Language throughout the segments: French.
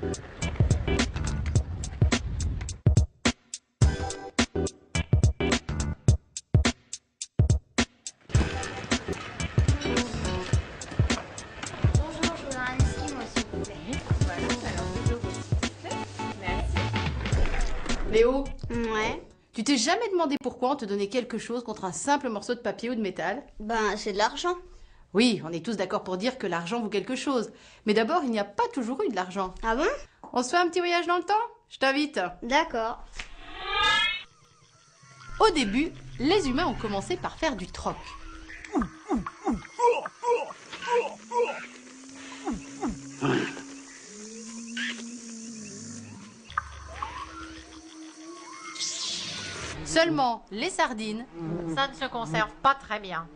Bonjour, je voudrais un esquimau, s'il vous plaît. Voilà, alors deux euros, s'il vous plaît. Merci. Léo, Ouais. tu t'es jamais demandé pourquoi on te donnait quelque chose contre un simple morceau de papier ou de métal? Ben, c'est de l'argent. Oui, on est tous d'accord pour dire que l'argent vaut quelque chose. Mais d'abord, il n'y a pas toujours eu de l'argent. Ah bon? On se fait un petit voyage dans le temps? Je t'invite. D'accord. Au début, les humains ont commencé par faire du troc. Seulement, les sardines. Ça ne se conserve pas très bien.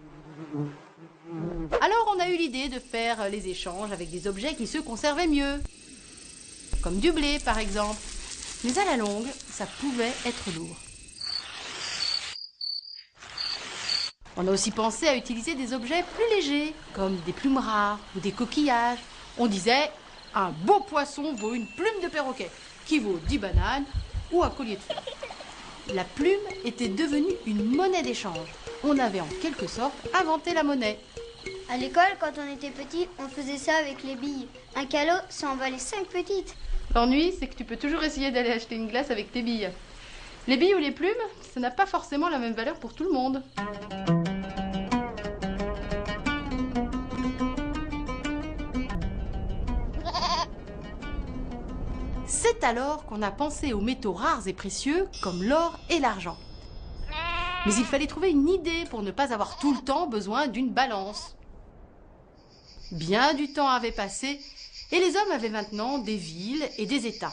Alors on a eu l'idée de faire les échanges avec des objets qui se conservaient mieux. Comme du blé par exemple. Mais à la longue, ça pouvait être lourd. On a aussi pensé à utiliser des objets plus légers, comme des plumes rares ou des coquillages. On disait, un beau poisson vaut une plume de perroquet, qui vaut 10 bananes ou un collier de fleurs. La plume était devenue une monnaie d'échange. On avait en quelque sorte inventé la monnaie. À l'école, quand on était petit, on faisait ça avec les billes. Un calot, ça en valait 5 petites. L'ennui, c'est que tu peux toujours essayer d'aller acheter une glace avec tes billes. Les billes ou les plumes, ça n'a pas forcément la même valeur pour tout le monde. C'est alors qu'on a pensé aux métaux rares et précieux comme l'or et l'argent. Mais il fallait trouver une idée pour ne pas avoir tout le temps besoin d'une balance. Bien du temps avait passé et les hommes avaient maintenant des villes et des États.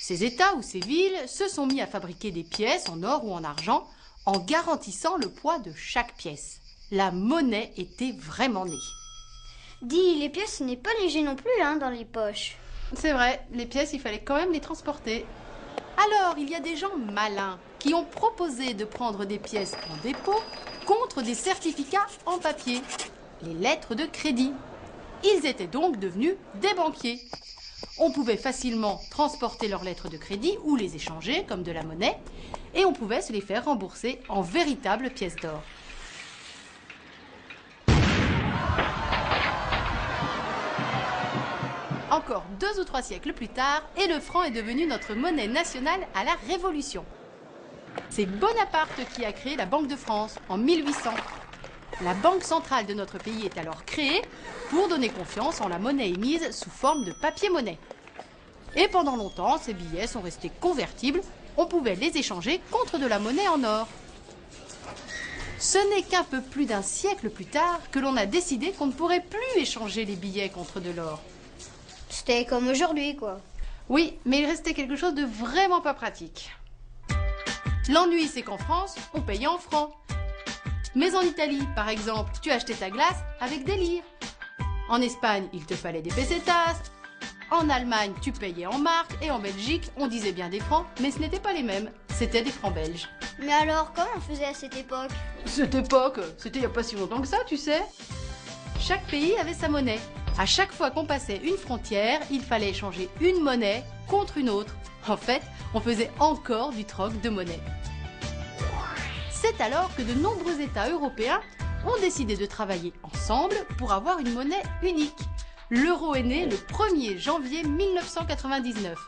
Ces États ou ces villes se sont mis à fabriquer des pièces en or ou en argent en garantissant le poids de chaque pièce. La monnaie était vraiment née. Dis, les pièces, ce n'est pas léger non plus, hein, dans les poches. C'est vrai, les pièces, il fallait quand même les transporter. Alors, il y a des gens malins qui ont proposé de prendre des pièces en dépôt contre des certificats en papier, les lettres de crédit. Ils étaient donc devenus des banquiers. On pouvait facilement transporter leurs lettres de crédit ou les échanger comme de la monnaie, et on pouvait se les faire rembourser en véritables pièces d'or. Encore 2 ou 3 siècles plus tard, et le franc est devenu notre monnaie nationale à la Révolution. C'est Bonaparte qui a créé la Banque de France en 1800. La banque centrale de notre pays est alors créée pour donner confiance en la monnaie émise sous forme de papier-monnaie. Et pendant longtemps, ces billets sont restés convertibles. On pouvait les échanger contre de la monnaie en or. Ce n'est qu'un peu plus d'un siècle plus tard que l'on a décidé qu'on ne pourrait plus échanger les billets contre de l'or. C'était comme aujourd'hui, quoi. Oui, mais il restait quelque chose de vraiment pas pratique. L'ennui, c'est qu'en France, on payait en francs. Mais en Italie, par exemple, tu achetais ta glace avec des lires. En Espagne, il te fallait des pesetas. En Allemagne, tu payais en marques. Et en Belgique, on disait bien des francs, mais ce n'étaient pas les mêmes. C'était des francs belges. Mais alors, comment on faisait à cette époque? Cette époque, c'était il n'y a pas si longtemps que ça, tu sais. Chaque pays avait sa monnaie. À chaque fois qu'on passait une frontière, il fallait échanger une monnaie contre une autre. En fait, on faisait encore du troc de monnaie. C'est alors que de nombreux États européens ont décidé de travailler ensemble pour avoir une monnaie unique. L'euro est né le 1er janvier 1999.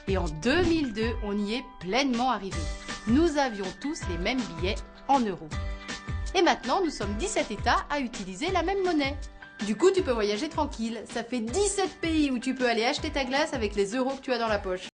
Et en 2002, on y est pleinement arrivé. Nous avions tous les mêmes billets en euros. Et maintenant, nous sommes 17 États à utiliser la même monnaie. Du coup, tu peux voyager tranquille. Ça fait 17 pays où tu peux aller acheter ta glace avec les euros que tu as dans la poche.